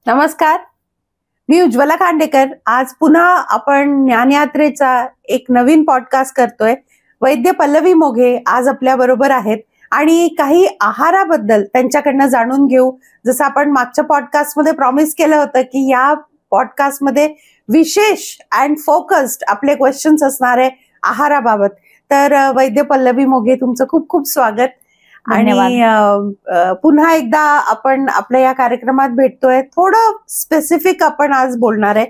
नमस्कार, मी उज्ज्वला खांडेकर. आज पुन्हा आपण ज्ञानयात्रेचा एक नवीन पॉडकास्ट करतोय. वैद्य पल्लवी मोघे आज आपल्या बरोबर आहेत आणि काही आहाराबद्दल त्यांच्याकडनं जाणून घेऊ. जसं आपण मागच्या पॉडकास्टमध्ये प्रॉमिस केलं होतं की या पॉडकास्टमध्ये विशेष अँड फोकस्ड आपले क्वेश्चन्स असणार आहे आहाराबाबत. तर वैद्य पल्लवी मोघे, तुमचं खूप खूप स्वागत. आणि पुन्हा एकदा आपण आपल्या या कार्यक्रमात भेटतोय. थोडं स्पेसिफिक आपण आज बोलणार आहे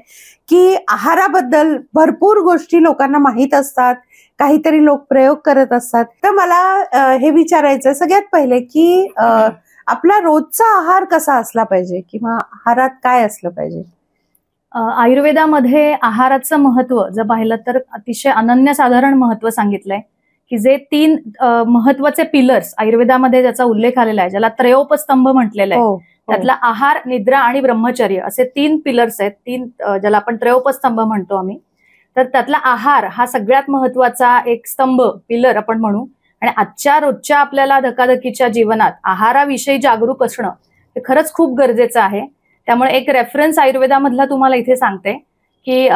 की आहाराबद्दल भरपूर गोष्टी लोकांना माहीत असतात, काहीतरी लोक प्रयोग करत असतात. तर मला हे विचारायचं सगळ्यात पहिले की आपला रोजचा आहार कसा असला पाहिजे किंवा आहारात काय असलं पाहिजे? आयुर्वेदामध्ये आहाराचं महत्व जर पाहिलं तर अतिशय अनन्यसाधारण महत्व सांगितलंय की जे 3 महत्वाचे पिलर्स आयुर्वेदामध्ये ज्याचा उल्लेख आलेला आहे, ज्याला त्रयोपस्तंभ म्हटलेला आहे. त्यातला आहार, निद्रा आणि ब्रह्मचर्य असे 3 पिलर्स आहेत. 3 ज्याला आपण त्रयोपस्तंभ म्हणतो आम्ही. तर त्यातला आहार हा सगळ्यात महत्वाचा एक स्तंभ, पिलर आपण म्हणू. आणि आजच्या रोजच्या आपल्याला धकाधकीच्या जीवनात आहाराविषयी जागरूक असणं हे खरंच खूप गरजेचं आहे. त्यामुळे एक रेफरन्स आयुर्वेदामधला तुम्हाला इथे सांगते की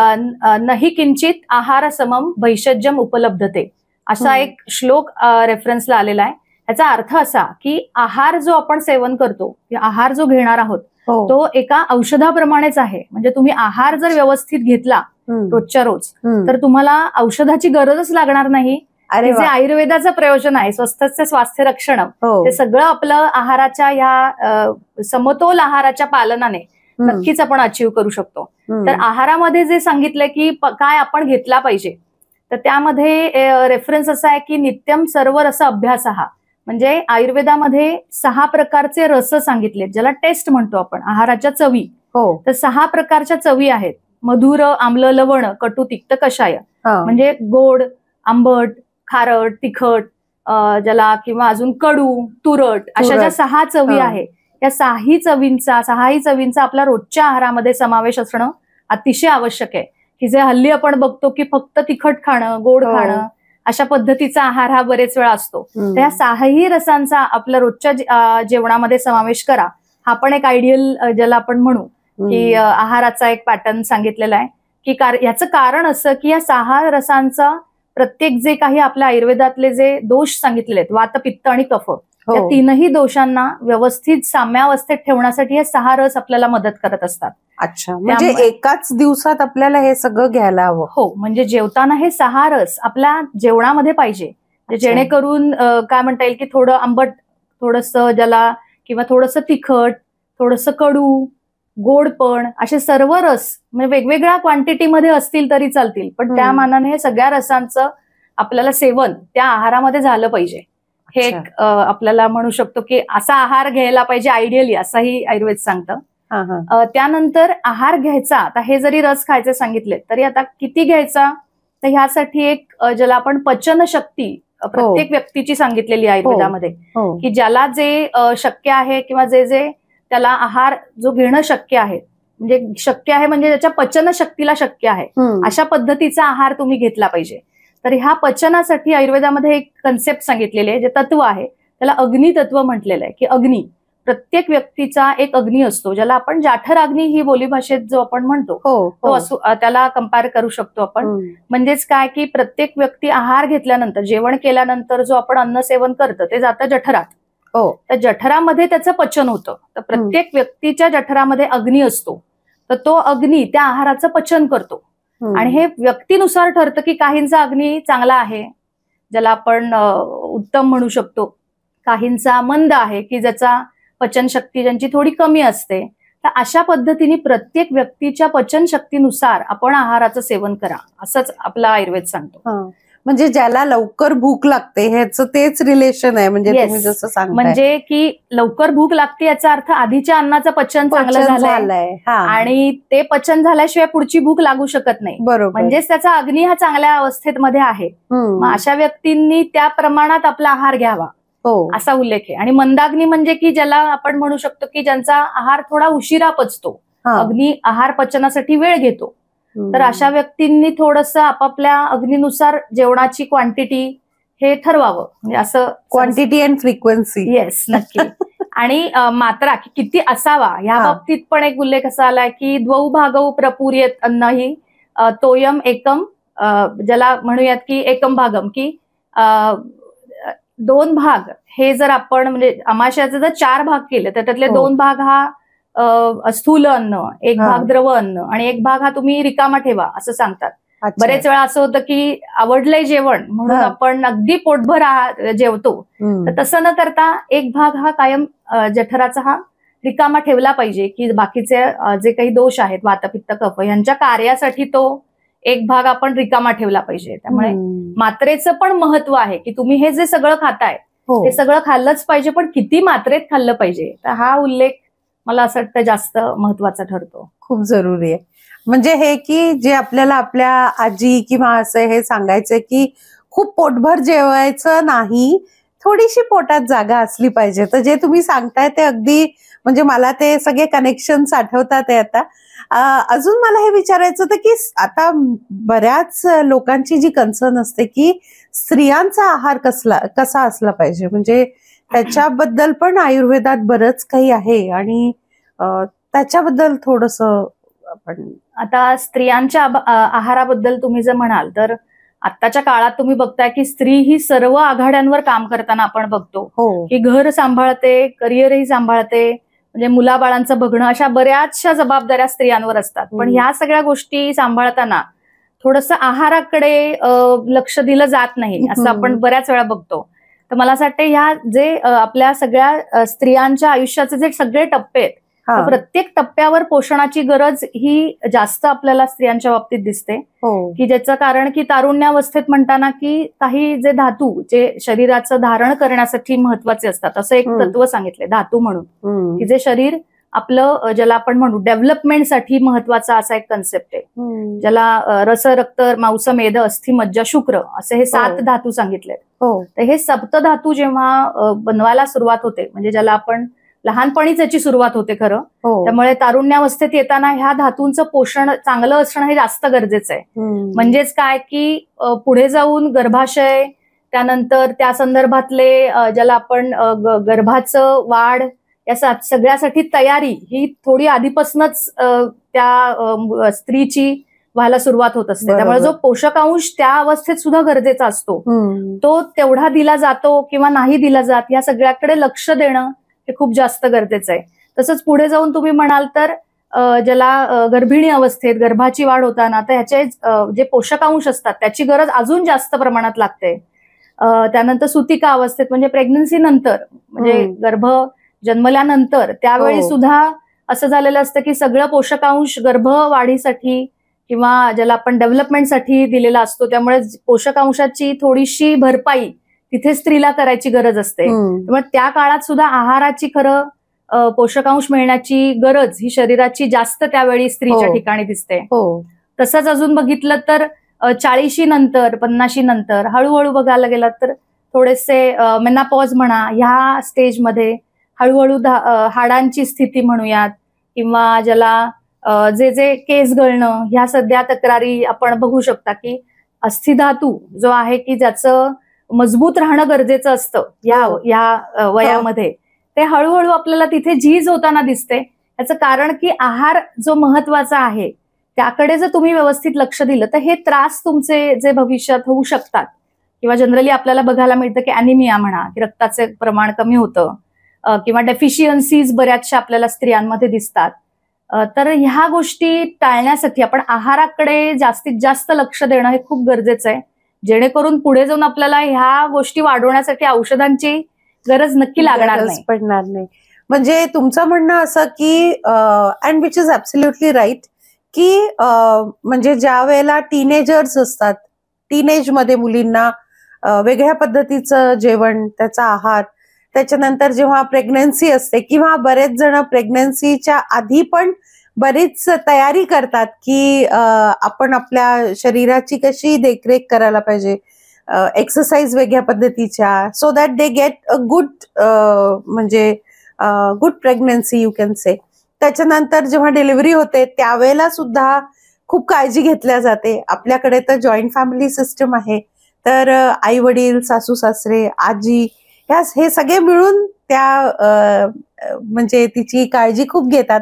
नहि किंचित आहार समम भैषज्यम उपलब्धते, असा एक श्लोक रेफरन्सला आलेला आहे. याचा अर्थ असा की आहार जो आपण सेवन करतो, आहार जो घेणार आहोत तो एका औषधाप्रमाणेच आहे. म्हणजे तुम्ही आहार जर व्यवस्थित घेतला रोजच्या रोज तर तुम्हाला औषधाची गरजच लागणार नाही. जे आयुर्वेदाचं प्रयोजन आहे, स्वस्थस्य स्वास्थ्य रक्षण, ते सगळं आपलं आहाराच्या या समतोल आहाराच्या पालनाने नक्कीच आपण अचीव्ह करू शकतो. तर आहारामध्ये जे सांगितलंय की काय आपण घेतला पाहिजे, तर त्यामध्ये रेफरन्स असा आहे की नित्यम सर्व रस अभ्यास हा, म्हणजे आयुर्वेदामध्ये 6 प्रकारचे रस सांगितलेत, ज्याला टेस्ट म्हणतो आपण, आहाराच्या चवी. तर 6 प्रकारच्या चवी आहेत: मधुर, आम्ल, लवण, कटू, तिक्त, कषाय. म्हणजे गोड, आंबट, खारट, तिखट, ज्याला किंवा अजून कडू, तुरट, अशा ज्या 6 चवी आहेत, या 6ही चवींचा आपल्या रोजच्या आहारामध्ये समावेश असणं अतिशय आवश्यक आहे. की जे हल्ली आपण बघतो की फक्त तिखट खाणं, गोड खाणं, अशा पद्धतीचा आहार हा बरेच वेळा असतो. तर या 6ही रसांचा आपल्या रोजच्या जेवणामध्ये समावेश करा. हा पण एक आयडियल, ज्याला आपण म्हणू की आहाराचा एक पॅटर्न सांगितलेला आहे. की याचं कारण असं की या 6 रसांचा प्रत्येक जे काही आपल्या आयुर्वेदातले जे दोष सांगितलेले आहेत, वात, पित्त आणि कफ, या 3ही दोषांना व्यवस्थित साम्यावस्थेत ठेवण्यासाठी हे 6 रस आपल्याला मदत करत असतात. अच्छा, म्हणजे एकाच दिवसात आपल्याला हे सगळं घ्यायला हवं? हो, म्हणजे जेवताना हे 6 रस आपल्या जेवणामध्ये पाहिजे, जेणेकरून काय म्हणता येईल की थोडं आंबट, थोडंसं ज्याला, किंवा थोडंसं तिखट, थोडंसं कडू, गोडपण, असे सर्व रस म्हणजे वेगवेगळ्या क्वांटिटीमध्ये असतील तरी चालतील, पण त्या मानाने हे सगळ्या रसांचं आपल्याला सेवन त्या आहारामध्ये झालं पाहिजे. हे एक आपल्याला म्हणू शकतो की असा आहार घ्यायला पाहिजे आयडियली, असाही आयुर्वेद सांगतं. त्यानंतर आहार घ्यायचा, आता हे जरी रस खायचे सांगितले तरी आता किती घ्यायचा, तर ह्यासाठी एक ज्याला आपण पचन शक्ती प्रत्येक व्यक्तीची सांगितलेली आयुर्वेदामध्ये, की ज्याला जे शक्य आहे किंवा जे जे त्याला आहार जो घेणं शक्य आहे, म्हणजे शक्य आहे म्हणजे ज्याच्या पचन शक्तीला शक्य आहे, अशा पद्धतीचा आहार तुम्ही घेतला पाहिजे. तर ह्या पचनासाठी आयुर्वेदामध्ये एक कन्सेप्ट सांगितलेली आहे, जे तत्व आहे त्याला अग्नी तत्व म्हटलेलं आहे. की अग्नी, प्रत्येक व्यक्तीचा एक अग्नी असतो, ज्याला आपण जाठराग्नी ही बोलीभाषेत जो आपण म्हणतो तो असो, त्याला कंपेअर करू शकतो आपण. म्हणजेच काय की प्रत्येक व्यक्ती आहार घेतल्यानंतर, जेवण केल्यानंतर जो आपण अन्न सेवन करतं ते जातं जठरात. तर जठरामध्ये त्याचं पचन होतं. तर प्रत्येक व्यक्तीच्या जठरामध्ये अग्नी असतो, तर तो अग्नी त्या आहाराचं पचन करतो. आणि हे व्यक्तीनुसार ठरतं की काहींचा अग्नी चांगला आहे, ज्याला आपण उत्तम म्हणू शकतो, काहींचा मंद आहे की ज्याचा पचनशक्ती ज्यांची थोडी कमी असते. तर अशा पद्धतीने प्रत्येक व्यक्तीच्या पचनशक्तीनुसार आपण आहाराचं सेवन करा, असंच आपला आयुर्वेद सांगतो. म्हणजे ज्याला लवकर भूक लागते ह्याचं तेच रिलेशन आहे, म्हणजे तुम्ही जसं सांगताय. म्हणजे की लवकर भूक लागते याचा अर्थ आधीच्या अन्नाचं पचन चांगलं झालंय आणि ते पचन झाल्याशिवाय पुढची भूक लागू शकत नाही. बरोबर, म्हणजेच त्याचा अग्नी हा चांगल्या अवस्थेत मध्ये आहे. मग अशा व्यक्तींनी त्या प्रमाणात आपला आहार घ्यावा, असा उल्लेख आहे. आणि मंदाग्नी म्हणजे की ज्याला आपण म्हणू शकतो की ज्यांचा आहार थोडा उशिरा पचतो, अग्नी आहार पचनासाठी वेळ घेतो, तर अशा व्यक्तींनी थोडंसं आपापल्या अग्नीनुसार जेवणाची क्वांटिटी हे ठरवावं. म्हणजे असं क्वांटिटी अँड फ्रिक्वेन्सी. येस, नक्की. आणि मात्रा किती असावा ह्या बाबतीत पण एक उल्लेख असा आलाय की द्वौ भागौ प्रपूर्येत अन्न ही तोयम एकम, ज्याला म्हणूयात की एकम भागम, की 2 भाग हे जर आपण म्हणजे आमाशयाचे जर 4 भाग केले तर त्यातले 2 भाग हा स्थूल अन्न, 1 भाग द्रव अन्न आणि 1 भाग हा तुम्ही रिकामा ठेवा असं सांगतात. बरेच वेळा असं होतं की आवडलंय जेवण म्हणून आपण अगदी पोटभर जेवतो, तर तसं न करता 1 भाग हा कायम जठराचा हा रिकामा ठेवला पाहिजे की बाकीचे जे काही दोष आहेत वातपित्त कफ यांच्या कार्यासाठी तो 1 भाग आपण रिकामा ठेवला पाहिजे. त्यामुळे मात्रेचं पण महत्व आहे की तुम्ही हे जे सगळं खाताय ते सगळं खाल्लंच पाहिजे, पण किती मात्रेत खाल्लं पाहिजे, तर हा उल्लेख मला असं वाटतं जास्त महत्वाचा ठरतो. खूप जरुरी आहे. म्हणजे हे की जे आपल्याला आपल्या आजी किंवा असं हे सांगायचं की खूप पोटभर जेवायचं नाही, थोडीशी पोटात जागा असली पाहिजे. तर जे तुम्ही सांगताय ते अगदी म्हणजे मला ते सगळे कनेक्शन्स आठवतात आहे आता. अजून मला हे विचारायचं होतं की आता बऱ्याच लोकांची जी कन्सर्न असते की स्त्रियांचा आहार कसा असला पाहिजे, म्हणजे त्याच्याबद्दल पण आयुर्वेदात बरंच काही आहे आणि त्याच्याबद्दल थोडंसं आपण. आता स्त्रियांच्या आहाराबद्दल तुम्ही जर म्हणाल तर आत्ताच्या काळात तुम्ही बघताय की स्त्री ही सर्व आघाड्यांवर काम करताना आपण बघतो की घर सांभाळते, करिअरही सांभाळते, म्हणजे मुलाबाळांचं बघणं, अशा बऱ्याचशा जबाबदाऱ्या स्त्रियांवर असतात. पण ह्या सगळ्या गोष्टी सांभाळताना थोडंसं आहाराकडे लक्ष दिलं जात नाही असं आपण बऱ्याच वेळा बघतो. तर मला असं वाटतं ह्या जे आपल्या सगळ्या स्त्रियांच्या आयुष्याचे जे सगळे टप्पे आहेत, प्रत्येक टप्प्यावर पोषणाची गरज ही जास्त आपल्याला स्त्रियांच्या बाबतीत दिसते, की ज्याचं कारण की तारुण्यावस्थेत म्हणताना की काही जे धातू जे शरीराचं धारण करण्यासाठी महत्वाचे असतात असं एक तत्व सांगितले धातू म्हणून, की जे शरीर आपलं ज्याला आपण म्हणू डेव्हलपमेंटसाठी महत्वाचा असा एक कन्सेप्ट आहे, ज्याला रस, रक्त, मांस, मेद, अस्थि, मज्जा, शुक्र असे हे 7 धातू सांगितले. तर हे सप्तधातू जेव्हा बनवायला सुरुवात होते, म्हणजे ज्याला आपण लहानपणीच याची सुरुवात होते खरं, त्यामुळे तारुण्यावस्थेत येताना ह्या धातूंचं पोषण चांगलं असणं हे जास्त गरजेचं आहे. म्हणजेच काय की पुढे जाऊन गर्भाशय, त्यानंतर त्या संदर्भातले ज्याला आपण गर्भाचं वाढ या सगळ्यासाठी तयारी ही थोडी आधीपासूनच त्या स्त्रीची व्हायला सुरुवात होत असते. त्यामुळे जो पोषकांश त्या अवस्थेत सुद्धा गरजेचा असतो तो तेवढा दिला जातो किंवा नाही दिला जात या सगळ्याकडे लक्ष देणं हे खूप जास्त गरजेचं आहे. तसंच पुढे जाऊन तुम्ही म्हणाल तर ज्याला गर्भिणी अवस्थेत गर्भाची वाढ होताना तर ह्याचे जे पोषकांश असतात त्याची गरज अजून जास्त प्रमाणात लागते. त्यानंतर सुतिका अवस्थेत म्हणजे प्रेग्नन्सी नंतर, म्हणजे गर्भ जन्मल्यानंतर त्यावेळी सुद्धा असं झालेलं असतं की सगळं पोषकांश गर्भवाढीसाठी किंवा ज्याला आपण डेव्हलपमेंटसाठी दिलेला असतो, त्यामुळे पोषकांशाची थोडीशी भरपाई तिथे स्त्रीला करायची गरज असते. त्यामुळे त्या काळात सुद्धा आहाराची खरं पोषकांश मिळण्याची गरज ही शरीराची जास्त त्यावेळी स्त्रीच्या ठिकाणी दिसते. तसंच अजून बघितलं तर 40 नंतर 50 नंतर हळूहळू बघायला गेलात तर थोडेसे मेनोपॉज म्हणा, ह्या स्टेजमध्ये हळूहळू हाडांची स्थिती म्हणूयात किंवा ज्याला जे जे केस गळणं ह्या सध्या तक्रारी आपण बघू शकता की अस्थिधातू जो आहे की ज्याचं मजबूत राहणं गरजेचं असतं या वयामध्ये, ते हळूहळू आपल्याला तिथे झीज होताना दिसते. याचं कारण की आहार जो महत्वाचा आहे त्याकडे जर तुम्ही व्यवस्थित लक्ष दिलं तर हे त्रास तुमचे जे भविष्यात होऊ शकतात किंवा जनरली आपल्याला बघायला मिळतं की अॅनिमिया म्हणा की रक्ताचे प्रमाण कमी होतं किंवा डेफिशियन्सीज बऱ्याचशा आपल्याला स्त्रियांमध्ये दिसतात. तर ह्या गोष्टी टाळण्यासाठी आपण आहाराकडे जास्तीत जास्त लक्ष देणं हे खूप गरजेचं आहे, जेणेकरून पुढे जाऊन आपल्याला ह्या गोष्टी वाढवण्यासाठी औषधांची गरज नक्की लागणार नाही, पडणार नाही. म्हणजे तुमचं म्हणणं असं की and which is absolutely right की म्हणजे ज्या वेळेला टीनेजर्स असतात, टीनेज मध्ये मुलींना वेगळ्या पद्धतीचं जेवण, त्याचा आहार, त्याच्यानंतर जेव्हा प्रेग्नन्सी असते किंवा बरेच जण प्रेग्नन्सीच्या आधी पण बरीच तयारी करतात की आपण आपल्या शरीराची कशी देखरेख करायला पाहिजे, एक्सरसाइज वेगळ्या पद्धतीच्या, so that they get a good म्हणजे good pregnancy you can say. त्याच्यानंतर जेव्हा डिलिव्हरी होते त्यावेळेला सुद्धा खूप काळजी घेतल्या जाते. आपल्याकडे तर जॉईंट फॅमिली सिस्टम आहे, तर आई वडील, सासू सासरे, आजी हे सगळे मिळून त्या म्हणजे तिची काळजी खूप घेतात.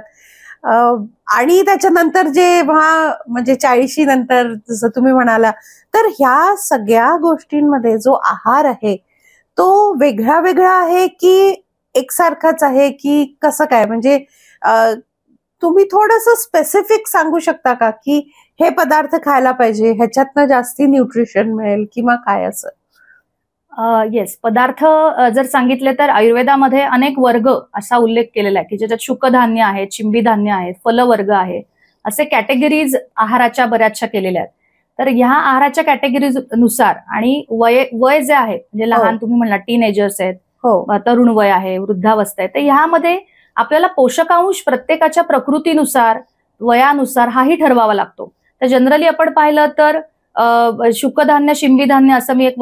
आणि त्याच्यानंतर जेव्हा म्हणजे 40 नंतर जसं तुम्ही म्हणाला, तर ह्या सगळ्या गोष्टींमध्ये जो आहार आहे तो वेगळा वेगळा आहे की एकसारखाच आहे की कसं काय? म्हणजे तुम्ही थोडंसं स्पेसिफिक सांगू शकता का की हे पदार्थ खायला पाहिजे, ह्याच्यातनं जास्ती न्यूट्रिशन मिळेल किंवा काय असं? येस, पदार्थ जर सांगितले तर आयुर्वेदामध्ये अनेक वर्ग असा उल्लेख केलेला आहे की ज्याच्यात शुकधान्य आहेत, चिंबी धान्य आहेत, फलवर्ग आहे, असे कॅटेगरीज आहाराच्या बऱ्याचशा केलेल्या आहेत. तर ह्या आहाराच्या कॅटेगरीज नुसार आणि वय जे आहे म्हणजे लहान तुम्ही म्हणला टीनेजर्स आहेत, तरुण वय आहे, वृद्धावस्था आहे, तर ह्यामध्ये आपल्याला पोषकांश प्रत्येकाच्या प्रकृतीनुसार वयानुसार हाही ठरवावा लागतो. तर जनरली आपण पाहिलं तर शुकधान्य, शिंबी धान्य असं मी एक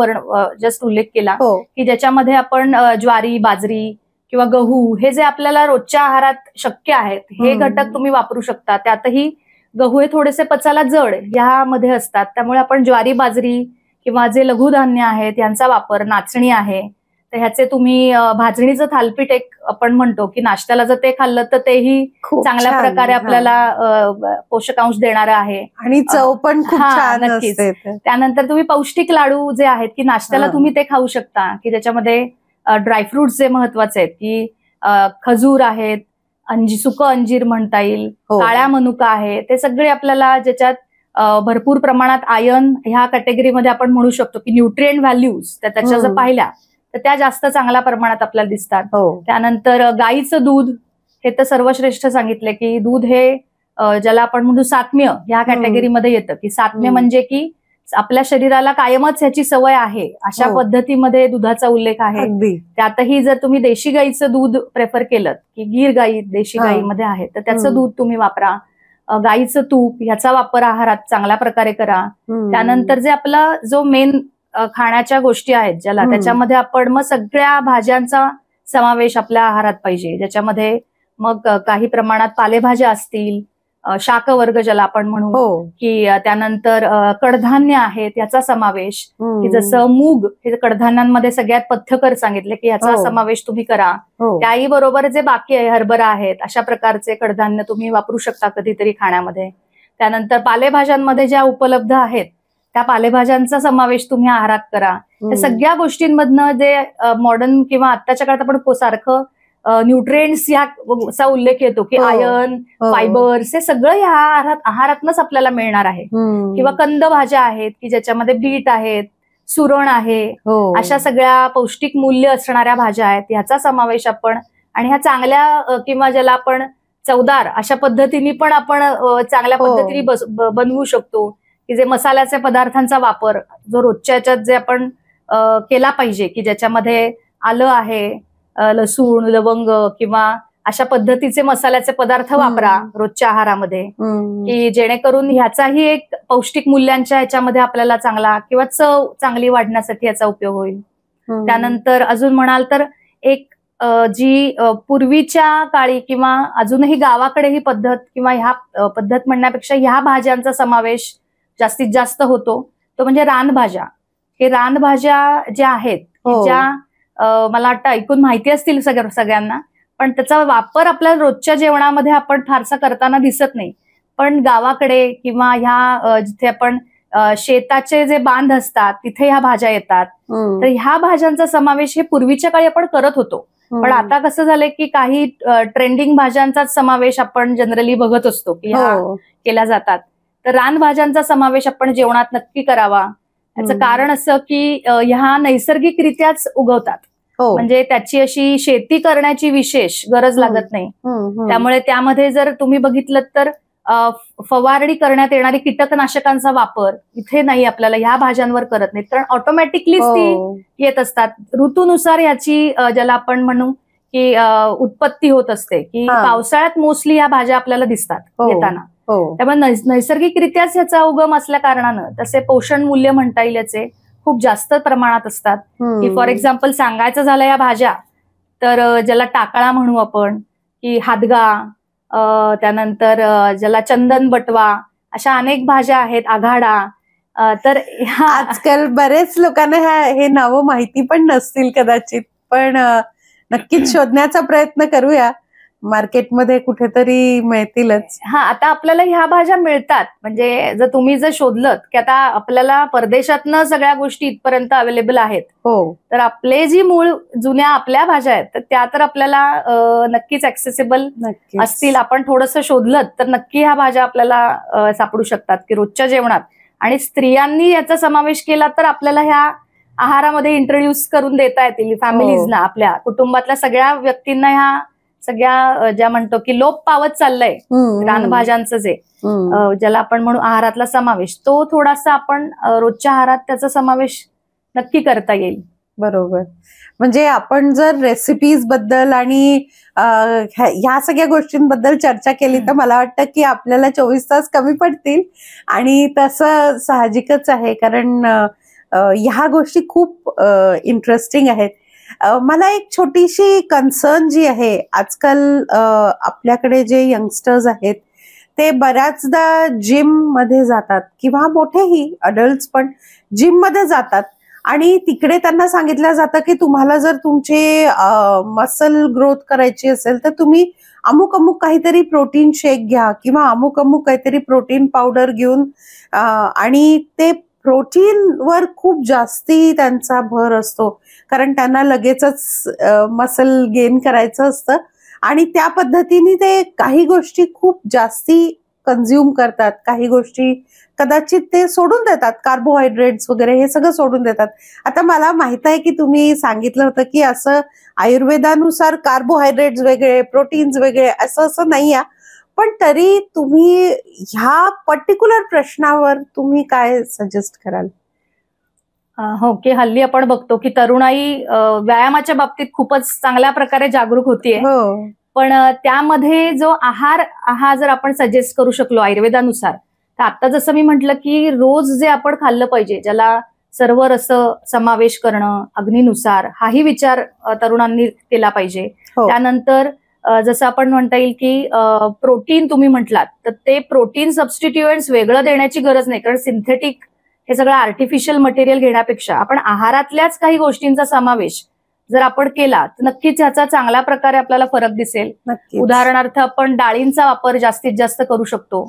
जस्ट उल्लेख केला की ज्याच्यामध्ये आपण ज्वारी, बाजरी किंवा गहू हे जे आपल्याला रोजच्या आहारात शक्य आहेत हे घटक तुम्ही वापरू शकता. त्यातही गहू हे थोडेसे पचायला जड ह्यामध्ये असतात, त्यामुळे आपण ज्वारी, बाजरी किंवा जे लघुधान्य आहेत यांचा वापर, नाचणी आहे, तर ह्याचे तुम्ही भाजणीचं थालपीठ एक आपण म्हणतो की नाश्त्याला जर ते खाल्लं तर तेही चांगल्या प्रकारे आपल्याला पोषकांश देणारं आहे आणि चव पण खूप छान असते. त्यानंतर तुम्ही पौष्टिक लाडू जे आहेत की नाश्त्याला तुम्ही ते खाऊ शकता की ज्याच्यामध्ये ड्रायफ्रुट्स जे महत्वाचे आहेत की खजूर आहेत, सुकं अंजीर म्हणता येईल, काळ्या मनुका आहे, ते सगळे आपल्याला ज्याच्यात भरपूर प्रमाणात आयर्न ह्या कॅटेगरीमध्ये आपण म्हणू शकतो की न्यूट्रिएंट व्हॅल्यूज त्याच्या जर पाहिल्या तर त्या जास्त चांगल्या प्रमाणात आपल्याला दिसतात. त्यानंतर गाईचं दूध हे तर सर्वश्रेष्ठ सांगितले की दूध हे ज्याला आपण म्हणतो सात्म्य ह्या कॅटेगरीमध्ये येतं की सात्म्य म्हणजे की आपल्या शरीराला कायमच ह्याची सवय आहे अशा पद्धतीमध्ये दुधाचा उल्लेख आहे. त्यातही जर तुम्ही देशी गाईचं दूध प्रेफर केलं की गीर गाई देशी गाईमध्ये आहे तर त्याचं दूध तुम्ही वापरा. गाईचं तूप ह्याचा वापर आहारात चांगल्या प्रकारे करा. त्यानंतर जे आपला जो मेन खाण्याच्या गोष्टी आहेत ज्याला त्याच्यामध्ये आपण मग सगळ्या भाज्यांचा समावेश आपल्या आहारात पाहिजे, ज्याच्यामध्ये मग काही प्रमाणात पालेभाज्या असतील, शाकवर्ग ज्याला आपण म्हणू की त्यानंतर कडधान्य आहेत याचा समावेश की जसं मूग हे कडधान्यांमध्ये सगळ्यात पथ्यकर सांगितले की याचा समावेश तुम्ही करा. त्याही बरोबर जे बाकी आहे हरभरा आहेत अशा प्रकारचे कडधान्य तुम्ही वापरू शकता कधीतरी खाण्यामध्ये. त्यानंतर पालेभाज्यांमध्ये ज्या उपलब्ध आहेत त्या पालेभाज्यांचा समावेश तुम्ही आहारात करा. या सगळ्या गोष्टींमधनं जे मॉडर्न किंवा आत्ताच्या काळात आपण सारखं न्यूट्रिएंट्स ह्याचा उल्लेख येतो की आयर्न, फायबर्स हे सगळं ह्या आहारातनच आपल्याला मिळणार आहे. किंवा कंद भाज्या आहेत की ज्याच्यामध्ये बीट आहेत, सुरण आहे, अशा सगळ्या पौष्टिक मूल्य असणाऱ्या भाज्या आहेत ह्याचा समावेश आपण आणि ह्या चांगल्या किंवा ज्याला आपण चवदार अशा पद्धतीने पण आपण चांगल्या पद्धतीने बनवू शकतो की जे मसाल्याच्या पदार्थांचा वापर जो रोजच्या याच्यात जे आपण केला पाहिजे की ज्याच्यामध्ये आलं आहे, लसूण, लवंग किंवा अशा पद्धतीचे मसाल्याचे पदार्थ वापरा रोजच्या आहारामध्ये की जेणेकरून ह्याचाही एक पौष्टिक मूल्यांच्या ह्याच्यामध्ये आपल्याला चांगला किंवा चव चांगली वाढण्यासाठी याचा उपयोग होईल. त्यानंतर अजून म्हणाल तर एक जी पूर्वीच्या काळी किंवा अजूनही गावाकडे ही पद्धत किंवा ह्या पद्धत म्हणण्यापेक्षा ह्या भाज्यांचा समावेश जास्तीत जास्त होतो तो म्हणजे रानभाज्या. हे रानभाज्या ज्या आहेत ज्या मला वाटतं ऐकून माहिती असतील सगळ्यांना, पण त्याचा वापर आपल्या रोजच्या जेवणामध्ये आपण फारसा करताना दिसत नाही. पण गावाकडे किंवा ह्या जिथे आपण शेताचे जे बांध असतात तिथे ह्या भाज्या येतात, तर ह्या भाज्यांचा समावेश हे पूर्वीच्या काळी आपण करत होतो. पण आता कसं झालंय की काही ट्रेंडिंग भाज्यांचाच समावेश आपण जनरली बघत असतो की ह्या केल्या जातात. तर रानभाज्यांचा समावेश आपण जेवणात नक्की करावा. याचं कारण असं की ह्या नैसर्गिकरित्याच उगवतात, म्हणजे त्याची अशी शेती करण्याची विशेष गरज लागत नाही. त्यामुळे त्यामध्ये जर तुम्ही बघितलं तर फवारणी करण्यात येणारी कीटकनाशकांचा वापर इथे नाही, आपल्याला ह्या भाज्यांवर करत नाही, कारण ऑटोमॅटिकलीच ती येत असतात. ऋतूनुसार याची ज्याला आपण म्हणू की उत्पत्ती होत असते की पावसाळ्यात मोस्टली ह्या भाज्या आपल्याला दिसतात येताना. त्यामुळे नैसर्गिकरित्याच ह्याचा उगम असल्या कारणानं तसे पोषण मूल्य म्हणता येईल याचे खूप जास्त प्रमाणात असतात. की फॉर एक्झाम्पल सांगायचं झालं या भाज्या तर ज्याला टाकळा म्हणू आपण की हादगा, त्यानंतर ज्याला चंदन बटवा, अशा अनेक भाज्या आहेत, आघाडा. तर आजकाल बरेच लोकांना हे नावं माहिती पण नसतील कदाचित, पण नक्कीच शोधण्याचा प्रयत्न करूया, मार्केटमध्ये कुठेतरी मिळतीलच. हा, आता आपल्याला ह्या भाज्या मिळतात, म्हणजे तुम्ही जर शोधलत की आता आपल्याला परदेशातनं सगळ्या गोष्टी इथपर्यंत अवेलेबल आहेत, तर आपले जी मूळ जुन्या आपल्या भाज्या आहेत तर त्या तर आपल्याला नक्कीच ऍक्सेसिबल असतील. आपण थोडंसं शोधलं तर नक्की ह्या भाज्या आपल्याला सापडू शकतात की रोजच्या जेवणात. आणि स्त्रियांनी याचा समावेश केला तर आपल्याला ह्या आहारामध्ये इंट्रोड्यूस करून देता येतील फॅमिलीजना, आपल्या कुटुंबातल्या सगळ्या व्यक्तींना ह्या सगळ्या ज्या म्हणतो की लोप पावत चाललंय रानभाज्यांचं जे ज्याला आपण म्हणू आहारातला समावेश, तो थोडासा आपण रोजच्या आहारात त्याचा समावेश नक्की करता येईल. बरोबर. म्हणजे आपण जर रेसिपीज बद्दल आणि ह्या सगळ्या गोष्टींबद्दल चर्चा केली तर मला वाटतं की आपल्याला 24 तास कमी पडतील. आणि तसं साहजिकच आहे, कारण ह्या गोष्टी खूप इंटरेस्टिंग आहेत. मला एक छोटीशी कन्सर्न जी आहे, आजकाल आपल्याकडे जे यंगस्टर्स आहेत ते बऱ्याचदा जिम मध्ये जातात किंवा मोठेही अडल्ट पण जिम मध्ये जातात आणि तिकडे त्यांना सांगितलं जातं की तुम्हाला जर तुमचे मसल ग्रोथ करायची असेल तर तुम्ही अमुक अमुक काहीतरी प्रोटीन शेक घ्या किंवा अमुक अमुक काहीतरी प्रोटीन पावडर घेऊन, आणि ते प्रोटीन वर खूप जास्ती त्यांचा भर असतो, कारण त्यांना लगेचच मसल गेन करायचं असतं आणि त्या पद्धतीने ते काही गोष्टी खूप जास्ती कन्झ्युम करतात, काही गोष्टी कदाचित ते सोडून देतात, कार्बोहायड्रेट्स वगैरे हे सगळं सोडून देतात. आता मला माहित आहे की तुम्ही सांगितलं होतं की असं आयुर्वेदानुसार कार्बोहायड्रेट्स वेगळे, प्रोटीन्स वेगळे असं नाही आहे, पण तरी तुम्ही ह्या पर्टिक्युलर प्रश्नावर तुम्ही काय सजेस्ट कराल? हो, की हल्ली आपण बघतो की तरुणाई व्यायामाच्या बाबतीत खूपच चांगल्या प्रकारे जागरूक होतीये, पण त्यामध्ये जो आहार हा जर आपण सजेस्ट करू शकलो आयुर्वेदानुसार, तर आता जसं मी म्हटलं की रोज जे आपण खाल्लं पाहिजे, ज्याला सर्व रस समावेश करणं अग्नीनुसार, हाही विचार तरुणांनी केला पाहिजे. त्यानंतर जसं आपण म्हणता येईल की प्रोटीन तुम्ही म्हटलात, तर ते प्रोटीन सबस्टिट्युएंट्स वेगळं देण्याची गरज नाही, कारण सिंथेटिक हे सगळं आर्टिफिशियल मटेरियल घेण्यापेक्षा आपण आहारातल्याच काही गोष्टींचा समावेश जर आपण केला तर नक्कीच ह्याचा चांगल्या प्रकारे आपल्याला फरक दिसेल. उदाहरणार्थ आपण डाळींचा वापर जास्तीत जास्त करू शकतो.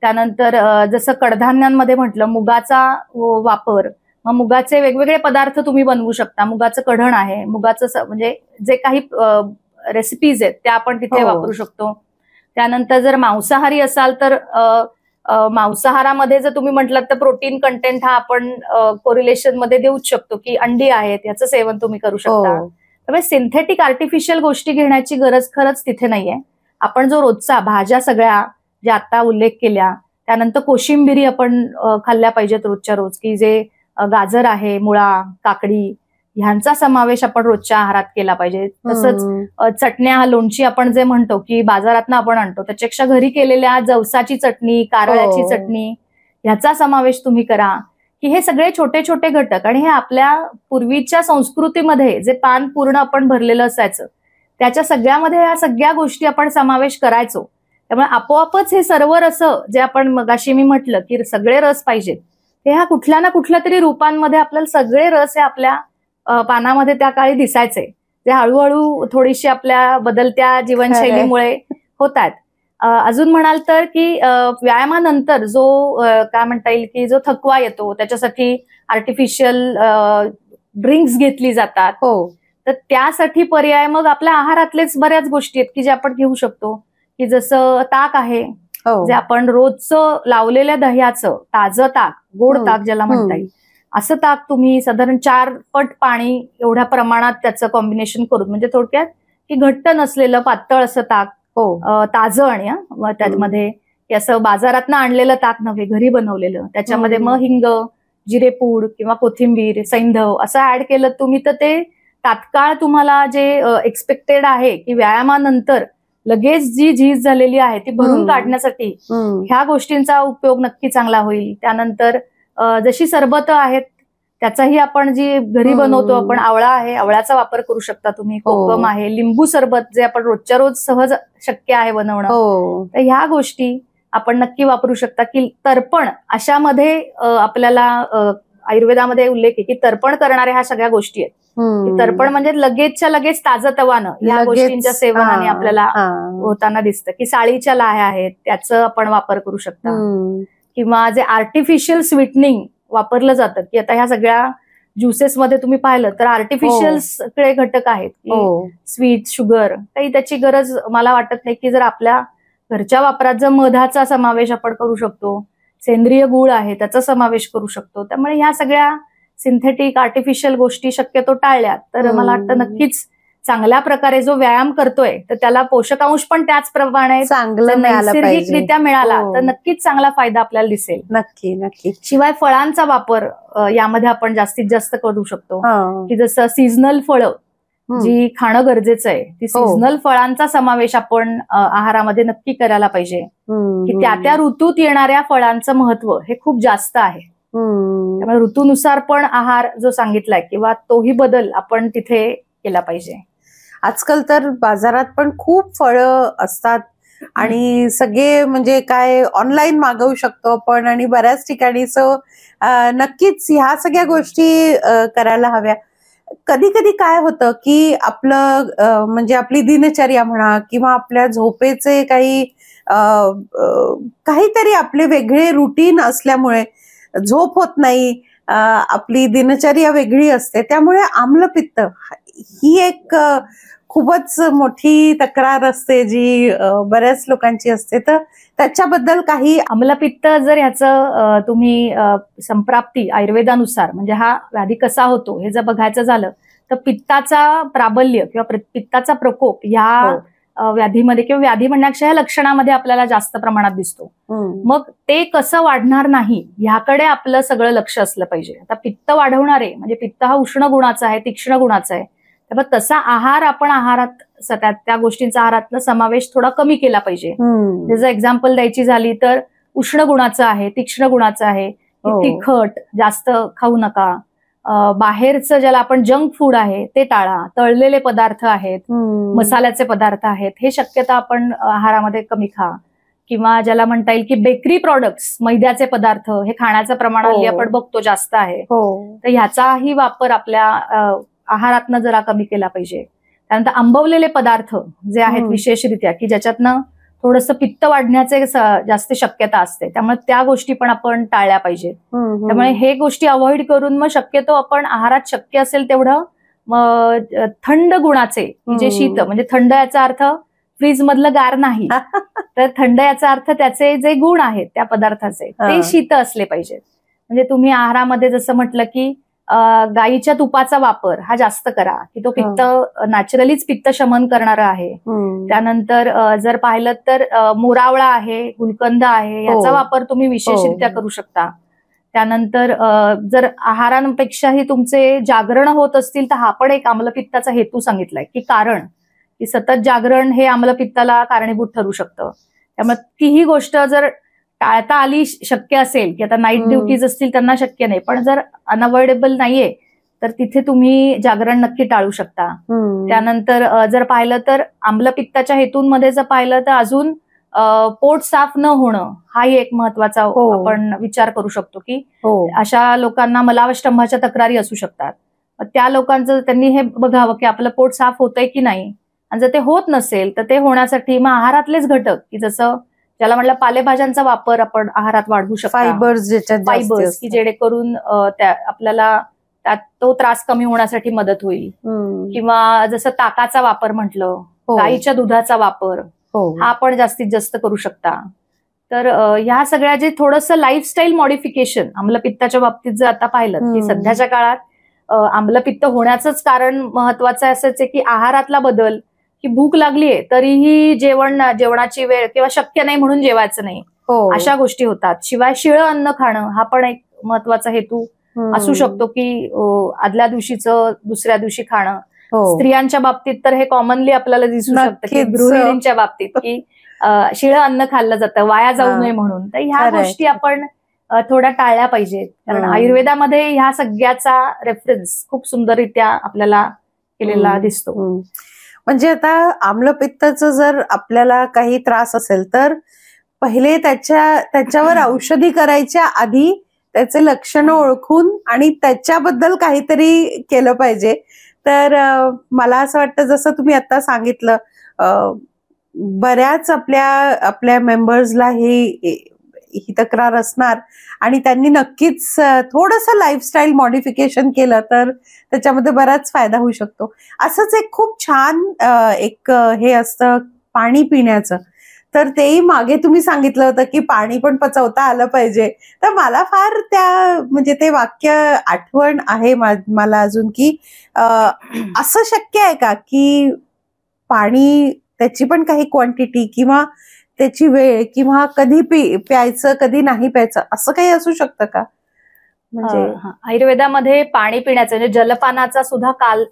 त्यानंतर जसं कडधान्यांमध्ये म्हटलं मुगाचा वापर, मग मुगाचे वेगवेगळे पदार्थ तुम्ही बनवू शकता. मुगाचं कढण आहे, मुगाचं म्हणजे जे काही रेसिपीज आहेत त्या आपण तिथे वापरू शकतो. त्यानंतर जर मांसाहारी असाल तर मांसाहारामध्ये जर तुम्ही म्हटलात तर प्रोटीन कंटेंट हा आपण कोरिलेशन मध्ये देऊच शकतो की अंडी आहेत याचं सेवन तुम्ही करू शकता. त्यामुळे सिंथेटिक आर्टिफिशियल गोष्टी घेण्याची गरज खरंच तिथे नाहीये. आपण जो रोजचा भाज्या सगळ्या ज्या आता उल्लेख केल्या, त्यानंतर कोशिंबिरी आपण खाल्ल्या पाहिजेत रोजच्या रोज, की जे गाजर आहे, मुळा, काकडी ह्यांचा समावेश आपण रोजच्या आहारात केला पाहिजे. तसंच चटण्या, लोणची आपण जे म्हणतो की बाजारातनं आपण आणतो, त्याच्यापेक्षा घरी केलेल्या जवसाची चटणी, कारळ्याची चटणी ह्याचा समावेश तुम्ही करा, की हे सगळे छोटे छोटे घटक. आणि हे आपल्या पूर्वीच्या संस्कृतीमध्ये जे पान पूर्ण आपण भरलेलं असायचं त्याच्या सगळ्यामध्ये ह्या सगळ्या गोष्टी आपण समावेश करायचो. त्यामुळे आपोआपच हे सर्व रस जे आपण मगाशी मी म्हटलं की सगळे रस पाहिजेत, हे ह्या कुठल्या ना कुठल्या तरी रूपांमध्ये आपल्याला सगळे रस हे आपल्या पानामध्ये त्या काळी दिसायचे, जे हळूहळू थोडीशी आपल्या बदलत्या जीवनशैलीमुळे होत आहेत. अजून म्हणाल तर की व्यायामानंतर जो काय म्हणता येईल की जो थकवा येतो त्याच्यासाठी आर्टिफिशियल ड्रिंक्स घेतली जातात, तर त्यासाठी पर्याय मग आपल्या आहारातलेच बऱ्याच गोष्टी आहेत की जे आपण घेऊ शकतो, की जसं ताक आहे, जे आपण रोजचं लावलेल्या दह्याचं ताजं ताक, गोड ताक ज्याला म्हणता येईल, असं ताक तुम्ही साधारण 4 पट पाणी एवढ्या प्रमाणात त्याचं कॉम्बिनेशन करून, म्हणजे थोडक्यात की घट्ट नसलेलं पातळ असं ताक, ताजं आणि त्यामध्ये असं बाजारातनं आणलेलं ताक नव्हे, घरी बनवलेलं, त्याच्यामध्ये मग हिंग, जिरेपूड किंवा कोथिंबीर, सैंधव असं ऍड केलं तुम्ही, तर ते तात्काळ तुम्हाला जे एक्सपेक्टेड आहे की व्यायामानंतर लगेच जी झीज झालेली आहे ती भरून काढण्यासाठी ह्या गोष्टींचा उपयोग नक्की चांगला होईल. त्यानंतर जशी सरबत आहेत त्याचाही आपण जी घरी बनवतो आपण, आवळा आहे, आवळ्याचा वापर करू शकता तुम्ही, कोकम आहे, लिंबू सरबत जे आपण रोजच्या रोज सहज शक्य आहे बनवणं, तर ह्या गोष्टी आपण नक्की वापरू शकता. की तर्पण अशामध्ये आपल्याला आयुर्वेदामध्ये उल्लेख आहे की तर्पण करणाऱ्या ह्या सगळ्या गोष्टी आहेत, तर्पण म्हणजे लगेचच्या लगेच ताजतवानं या गोष्टींच्या सेवनाने आपल्याला होताना दिसतं, की साळीच्या लाह्या आहेत त्याचं आपण वापर करू शकता, किंवा जे आर्टिफिशियल स्वीटनिंग वापरलं जातं, की आता ह्या सगळ्या ज्युसेसमध्ये तुम्ही पाहिलं तर आर्टिफिशियल सगळे घटक आहेत, की स्वीट, शुगर, काही त्याची गरज मला वाटत नाही. की जर आपल्या घरच्या वापरात जर मधाचा समावेश आपण करू शकतो, सेंद्रिय गुळ आहे त्याचा समावेश करू शकतो, त्यामुळे ह्या सगळ्या सिंथेटिक आर्टिफिशियल गोष्टी शक्यतो टाळल्या तर मला वाटतं नक्कीच चांगल्या प्रकारे जो व्यायाम करतोय तर त्याला पोषकांश पण त्याचप्रमाणे नैसर्गिकरित्या मिळाला तर नक्कीच चांगला फायदा आपल्याला दिसेल. नक्की नक्की. शिवाय फळांचा वापर यामध्ये आपण जास्तीत जास्त करू शकतो, की जसं सीझनल फळं जी खाणं गरजेचं आहे ती सीझनल फळांचा समावेश आपण आहारामध्ये नक्की करायला पाहिजे, की त्या ऋतूत येणाऱ्या फळांचं महत्व हे खूप जास्त आहे. त्यामुळे ऋतूनुसार पण आहार जो सांगितलाय किंवा तोही बदल आपण तिथे केला पाहिजे. आजकाल तर बाजारात पण खूप फळं असतात आणि सगळे म्हणजे काय ऑनलाईन मागवू शकतो आपण आणि बऱ्याच ठिकाणी. सो नक्कीच ह्या सगळ्या गोष्टी करायला हव्या. कधी कधी काय होतं की आपलं म्हणजे आपली दिनचर्या म्हणा किंवा आपल्या झोपेचे काहीतरी आपले वेगळे रुटीन असल्यामुळे झोप होत नाही, आपली दिनचर्या वेगळी असते, त्यामुळे आम्लपित्त ही एक खूपच मोठी तक्रार असते जी बऱ्याच लोकांची असते. तर त्याच्याबद्दल काही आम्लपित्त जर ह्याचं तुम्ही संप्राप्ती आयुर्वेदानुसार म्हणजे हा व्याधी कसा होतो हे जर बघायचं झालं तर पित्ताचा प्राबल्य किंवा पित्ताचा प्रकोप ह्या व्याधीमध्ये किंवा व्याधी म्हणण्यापेक्षा ह्या लक्षणामध्ये आपल्याला जास्त प्रमाणात दिसतो. मग ते कसं वाढणार नाही ह्याकडे आपलं सगळं लक्ष असलं पाहिजे. आता पित्त वाढवणारे म्हणजे पित्त हा उष्ण गुणाचा आहे, तीक्ष्ण गुणाचा आहे, त्यामुळे तसा आहार आपण आहारात त्या गोष्टींचा आहारातला समावेश थोडा कमी केला पाहिजे. जर एक्झाम्पल द्यायची झाली तर उष्ण गुणाचं आहे, तीक्ष्ण गुणाचं आहे, तिखट जास्त खाऊ नका, बाहेरचं ज्याला आपण जंक फूड आहे ते टाळा, तळलेले पदार्थ आहेत, मसाल्याचे पदार्थ आहेत हे शक्यता आपण आहारामध्ये कमी खा, किंवा ज्याला म्हणता येईल की बेकरी प्रॉडक्ट्स मैद्याचे पदार्थ हे खाण्याचं प्रमाण हल्ली आपण बघतो जास्त आहे, तर ह्याचाही वापर आपल्या आहारातनं जरा कमी केला पाहिजे. त्यानंतर आंबवलेले पदार्थ जे आहेत विशेषरित्या की ज्याच्यातनं थोडंसं पित्त वाढण्याचे जास्त शक्यता असते, त्यामुळे त्या गोष्टी पण आपण टाळल्या पाहिजेत. त्यामुळे हे गोष्टी अवॉइड करून मग शक्यतो आपण आहारात शक्य असेल तेवढं थंड गुणाचे जे शीत म्हणजे थंड याचा अर्थ फ्रीज मधलं गार नाही, तर थंड याचा अर्थ त्याचे जे गुण आहेत त्या पदार्थाचे ते शीत असले पाहिजेत. म्हणजे तुम्ही आहारामध्ये जसं म्हटलं की गाईच्या तुपाचा वापर हा जास्त करा, की तो पित्त नॅचरलीच पित्त शमन करणारा आहे. त्यानंतर जर पाहिलं तर मोरावळा आहे, गुलकंद आहे, याचा वापर तुम्ही विशेषरित्या करू शकता. त्यानंतर जर आहारांपेक्षाही तुमचे जागरण होत असतील तर हा पण एक आम्लपित्ताचा हेतू सांगितलाय, की कारण की सतत जागरण हे आम्लपित्ताला कारणीभूत ठरू शकतं. त्यामुळे तीही गोष्ट जर टाळता आली शक्य असेल की आता नाईट ड्युटीज असतील त्यांना शक्य नाही, पण जर अनअवॉइडेबल नाहीये तर तिथे तुम्ही जागरण नक्की टाळू शकता. त्यानंतर जर पाहिलं तर आम्लपित्ताच्या हेतूंमध्ये जर पाहिलं तर अजून पोट साफ न होणं हाही एक महत्वाचा आपण विचार करू शकतो, की अशा लोकांना मलावष्टंभाच्या तक्रारी असू शकतात. त्या लोकांचं त्यांनी हे बघावं की आपलं पोट साफ होतंय की नाही, आणि जर ते होत नसेल तर ते होण्यासाठी मग आहारातलेच घटक की जसं ज्याला म्हटलं पालेभाज्यांचा वापर आपण आहारात वाढवू शकतो, फायबर्स की जेणेकरून आपल्याला त्यात तो त्रास कमी होण्यासाठी मदत होईल. किंवा जसं ताकाचा वापर म्हटलं, गाईच्या दुधाचा वापर हा आपण जास्तीत जास्त करू शकता. तर ह्या सगळ्या जे थोडंसं लाईफस्टाईल मॉडिफिकेशन आम्लपित्ताच्या बाबतीत जर आता पाहिलं की सध्याच्या काळात आम्लपित्त होण्याचंच कारण महत्वाचं असंच आहे की आहारातला बदल, की भूक लागलीये तरीही जेवणाची वेळ किंवा शक्य नाही म्हणून जेवायचं नाही, अशा गोष्टी होतात. शिवाय शिळं अन्न खाणं हा पण एक महत्वाचा हेतू असू शकतो, की आदल्या दिवशीचं दुसऱ्या दिवशी खाणं. स्त्रियांच्या बाबतीत तर हे कॉमनली आपल्याला दिसू शकतं की गृहिणींच्या बाबतीत की शिळं अन्न खाल्लं जातं वाया जाऊ नये म्हणून. तर ह्या गोष्टी आपण थोड्या टाळल्या पाहिजेत, कारण आयुर्वेदामध्ये ह्या सगळ्याचा रेफरन्स खूप सुंदररित्या आपल्याला केलेला दिसतो. म्हणजे आता आम्लपित्ताचं जर आपल्याला काही त्रास असेल तर पहिले त्याच्यावर औषधी करायच्या आधी त्याचे लक्षणं ओळखून आणि त्याच्याबद्दल काहीतरी केलं पाहिजे. तर मला असं वाटतं जसं तुम्ही आता सांगितलं, बऱ्याच आपल्या मेंबर्सला ही तक्रार असणार आणि त्यांनी नक्कीच थोडंसं लाईफस्टाईल मॉडिफिकेशन केलं तर त्याच्यामध्ये बराच फायदा होऊ शकतो. असंच एक खूप छान एक हे असतं पाणी पिण्याचं, तर तेही मागे तुम्ही सांगितलं होतं की पाणी पण पचवता आलं पाहिजे. तर मला फार म्हणजे ते वाक्य आठवण आहे मला अजून, की असं शक्य आहे का की पाणी त्याची पण काही क्वांटिटी किंवा त्याची वेळ किंवा कधी प्यायचं कधी नाही प्यायचं असं काही असू शकतं का? म्हणजे आयुर्वेदामध्ये पाणी पिण्याचं म्हणजे जलपानाचा सुद्धा काल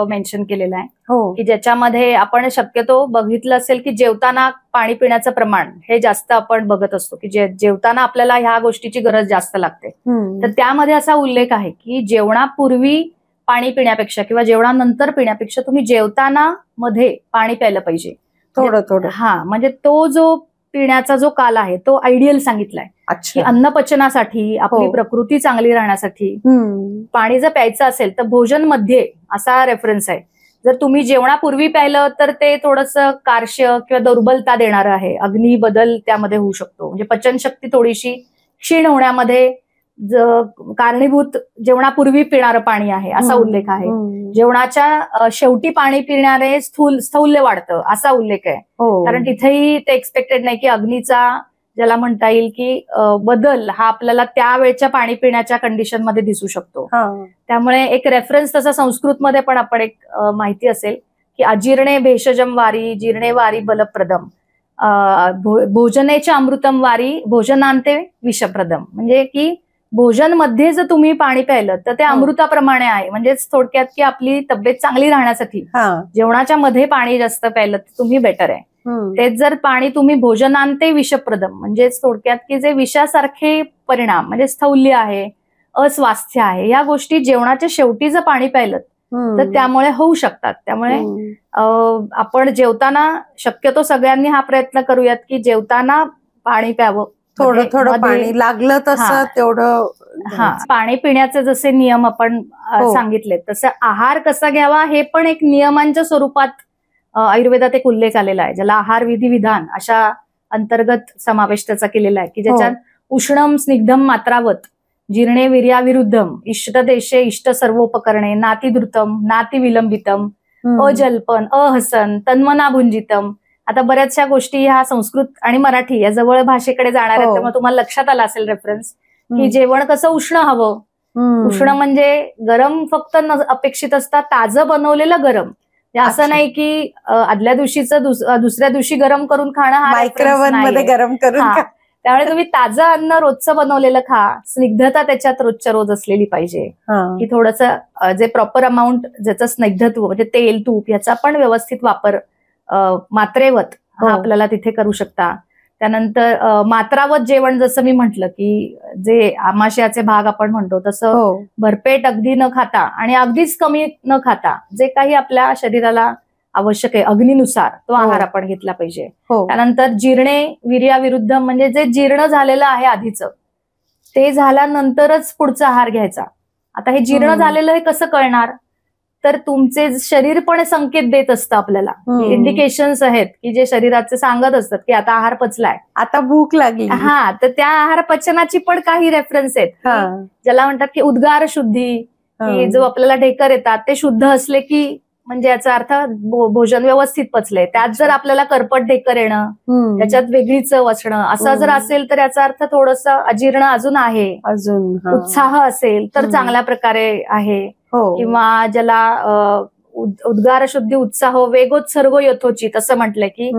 मेन्शन केलेला आहे. हो. की ज्याच्यामध्ये आपण शक्यतो बघितलं असेल की जेवताना पाणी पिण्याचं प्रमाण हे जास्त आपण बघत असतो, की जेवताना आपल्याला ह्या गोष्टीची गरज जास्त लागते. तर त्यामध्ये असा उल्लेख आहे की जेवणापूर्वी पाणी पिण्यापेक्षा किंवा जेवणानंतर पिण्यापेक्षा तुम्ही जेवताना मध्ये पाणी प्यायला पाहिजे थोडं. म्हणजे तो जो पिण्याचा जो काल आहे तो आयडियल सांगितलाय की अन्नपचनासाठी आपली प्रकृती चांगली राहण्यासाठी पाणी जर प्यायचं असेल तर भोजन मध्ये असा रेफरन्स आहे. जर तुम्ही जेवणापूर्वी प्यायलं तर ते थोडंसं कार्श्य किंवा दुर्बलता देणारं आहे, अग्नी बदल त्यामध्ये होऊ शकतो, म्हणजे पचनशक्ती थोडीशी क्षीण होण्यामध्ये कारणीभूत जेवणापूर्वी पिणारं पाणी आहे असा उल्लेख आहे. जेवणाच्या शेवटी पाणी पिणारे स्थौल्य वाढतं असा उल्लेख आहे. कारण तिथेही ते एक्सपेक्टेड नाही की अग्नीचा ज्याला म्हणता येईल की बदल हा आपल्याला त्यावेळच्या पाणी पिण्याच्या कंडिशन मध्ये दिसू शकतो. त्यामुळे एक रेफरन्स तसा संस्कृतमध्ये पण आपण एक माहिती असेल की अजीर्णे भेषजम वारी जीर्णे वारी बलप्रदम भोजनेच्या अमृतम वारी भोजनांते विषप्रदम, म्हणजे की भोजन मध्ये जर तुम्ही पाणी प्यायलं तर ते अमृताप्रमाणे आहे. म्हणजेच थोडक्यात की आपली तब्येत चांगली राहण्यासाठी जेवणाच्या मध्ये पाणी जास्त प्यायलं तर तुम्ही बेटर आहे. तेच जर पाणी तुम्ही भोजनांते विषप्रदम म्हणजेच थोडक्यात की जे विषासारखे परिणाम म्हणजे स्थौल्य आहे, अस्वास्थ्य आहे, या गोष्टी जेवणाच्या शेवटी जर पाणी प्यायलं तर त्यामुळे होऊ शकतात. त्यामुळे आपण जेवताना शक्यतो सगळ्यांनी हा प्रयत्न करूयात की जेवताना पाणी प्यावं, थोडं पाणी लागलं तसं तेवढं. पाणी पिण्याचे जसे नियम आपण सांगितले तसं आहार कसा घ्यावा हे पण एक नियमांच्या स्वरूपात आयुर्वेदात एक उल्लेख आलेला आहे, ज्याला आहार विधी विधान अशा अंतर्गत समावेश त्याचा केलेला आहे, की ज्याच्यात उष्णम स्निग्धम मात्रावत जीर्णे वीर्याविरुद्धम इष्ट देशे इष्ट सर्वोपकरणे नाती द्रुतम नाती विलंबितम अजल्पन अहसन तन्मना भुंजितम. आता बऱ्याचशा गोष्टी ह्या संस्कृत आणि मराठी या जवळ भाषेकडे जाणार आहेत, त्यामुळे तुम्हाला लक्षात आला असेल रेफरन्स की जेवण कसं उष्ण हवं. उष्ण म्हणजे गरम फक्त अपेक्षित असतात, ताजं बनवलेलं गरम. असं नाही की आदल्या दिवशीचं दुसऱ्या दिवशी गरम करून खाणं हा मायक्रोवेव्ह मध्ये गरम करून. त्यामुळे तुम्ही ताजं अन्न रोजचं बनवलेलं खा, स्निग्धता त्याच्यात रोजच्या रोज असलेली पाहिजे, की थोडंसं जे प्रॉपर अमाऊंट ज्याचं स्निग्धत्व म्हणजे तेल तूप याचा पण व्यवस्थित वापर मात्रेवत हा आपल्याला तिथे करू शकता. त्यानंतर मात्रावत जेवण जसं मी म्हटलं की जे आमाशयाचे भाग आपण म्हणतो तसं भरपेट अगदी न खाता आणि अगदीच कमी न खाता जे काही आपल्या शरीराला आवश्यक आहे अग्नीनुसार तो आहार आपण घेतला पाहिजे. त्यानंतर जीर्णे वीर्याविरुद्ध म्हणजे जे जीर्ण झालेलं आहे आधीचं ते झाल्यानंतरच पुढचा आहार घ्यायचा. आता हे जीर्ण झालेलं हे कसं कळणार, तर तुमचे शरीर पण संकेत देत असतं आपल्याला, इंडिकेशन्स आहेत की जे शरीराचे सांगत असतात की आता आहार पचलाय, आता भूक लागली. तर त्या आहार पचनाची पण काही रेफरन्स आहेत ज्याला म्हणतात की उद्गार शुद्धी, की जो आपल्याला ढेकर येतात ते शुद्ध असले की म्हणजे याचा अर्थ भोजन व्यवस्थित पचले. त्यात जर आपल्याला करपट ढेकर येणं, त्याच्यात वेगळी चव असणं असं जर असेल तर याचा अर्थ थोडंसं अजीर्ण अजून आहे. उत्साह असेल तर चांगल्या प्रकारे आहे, किंवा ज्याला उद्गार शुद्धी उत्साह वेगोत्सर्ग यथोचित असं म्हटलंय की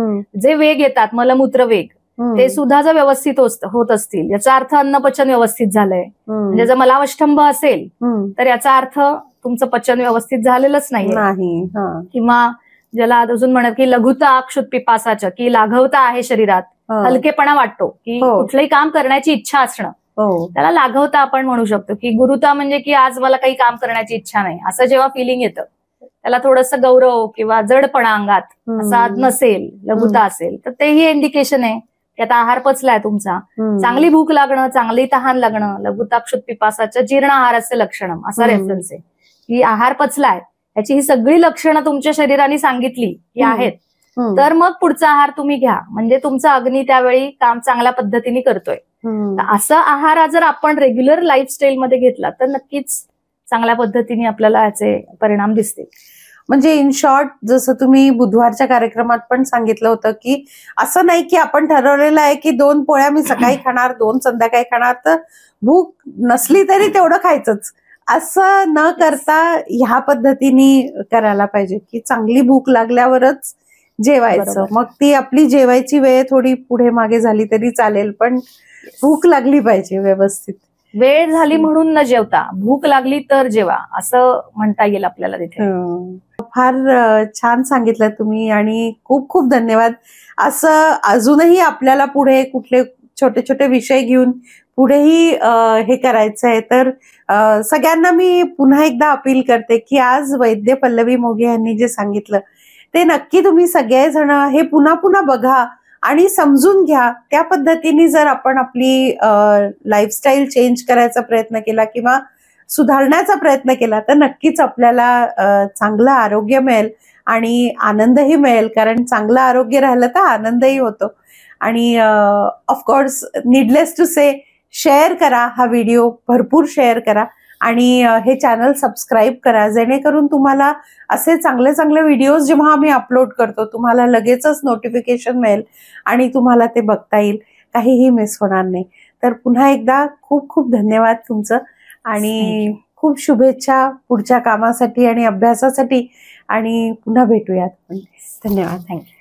जे वेग येतात मलमूत्र वेग ते सुद्धा जर व्यवस्थित होत असतील याचा अर्थ अन्नपचन व्यवस्थित झालंय. म्हणजे जर मलावष्टंभ असेल तर याचा अर्थ तुमचं पचन व्यवस्थित झालेलंच नाही. किंवा ज्याला अजून म्हणत की लघुता क्षुत पिपासाचं, की लाघवता आहे शरीरात, हलकेपणा वाटतो, की कुठलंही काम करण्याची इच्छा असणं त्याला लाघवता आपण म्हणू शकतो. की गुरुता म्हणजे की आज मला काही काम करण्याची इच्छा नाही असं जेव्हा फिलिंग येतं त्याला थोडंसं गौरव किंवा जडपणा अंगात असा नसेल, लघुता असेल तर तेही इंडिकेशन आहे की आता आहार पचलाय तुमचा. चांगली भूक लागणं, चांगली तहान लागणं लघुता क्षुत पिपासाचं जीर्ण आहाराचे लक्षणम असा रेफरन्स आहे की आहार पचलाय याची ही सगळी लक्षणं तुमच्या शरीराने सांगितली की आहेत, तर मग पुढचा आहार तुम्ही घ्या, म्हणजे तुमचा अग्नी त्यावेळी काम चांगल्या पद्धतीने करतोय. असा आहार जर आपण रेग्युलर लाईफस्टाईल मध्ये घेतला तर नक्कीच चांगल्या पद्धतीने आपल्याला याचे परिणाम दिसतील. म्हणजे इन शॉर्ट, जसं तुम्ही बुधवारच्या कार्यक्रमात पण सांगितलं होतं की असं नाही की आपण ठरवलेलं आहे की 2 पोळ्या मी सकाळी खाणार, 2 संध्याकाळी खाणार, तर भूक नसली तरी तेवढं खायचंच, असं न करता ह्या पद्धतीने करायला पाहिजे की चांगली भूक लागल्यावरच जेवायचं. मग ती आपली जेवायची वेळ थोडी पुढे मागे झाली तरी चालेल, पण भूक लागली पाहिजे व्यवस्थित. वेळ झाली म्हणून न जेवता भूक लागली तर जेवा, असं म्हणता येईल आपल्याला तिथे. फार छान सांगितलं तुम्ही आणि खूप खूप धन्यवाद. असं अजूनही आपल्याला पुढे कुठले छोटे छोटे विषय घेऊन पुढेही हे करायचं आहे, तर सगळ्यांना मी पुन्हा एकदा अपील करते की आज वैद्य पल्लवी मोघे यांनी जे सांगितलं ते नक्की तुम्ही सगळेजण हे पुन्हा पुन्हा बघा आणि समजून घ्या. त्या पद्धतीने जर आपण आपली लाईफस्टाईल चेंज करायचा प्रयत्न केला किंवा सुधारण्याचा प्रयत्न केला तर नक्कीच आपल्याला चांगलं आरोग्य मिळेल आणि आनंदही मिळेल, कारण चांगलं आरोग्य राहिलं तर आनंदही होतो. आणि of course needless to say, share करा हा व्हिडिओ, भरपूर शेअर करा आणि हे चॅनल सबस्क्राईब करा, जेणेकरून तुम्हाला असे चांगले चांगले व्हिडिओज जेव्हा आम्ही अपलोड करतो तुम्हाला लगेचच नोटिफिकेशन मिळेल आणि तुम्हाला ते बघता येईल, काहीही मिस होणार नाही. तर पुन्हा एकदा खूप खूप धन्यवाद तुमचं आणि खूप शुभेच्छा पुढच्या कामासाठी आणि अभ्यासासाठी, आणि पुन्हा भेटूयात. धन्यवाद. थँक्यू.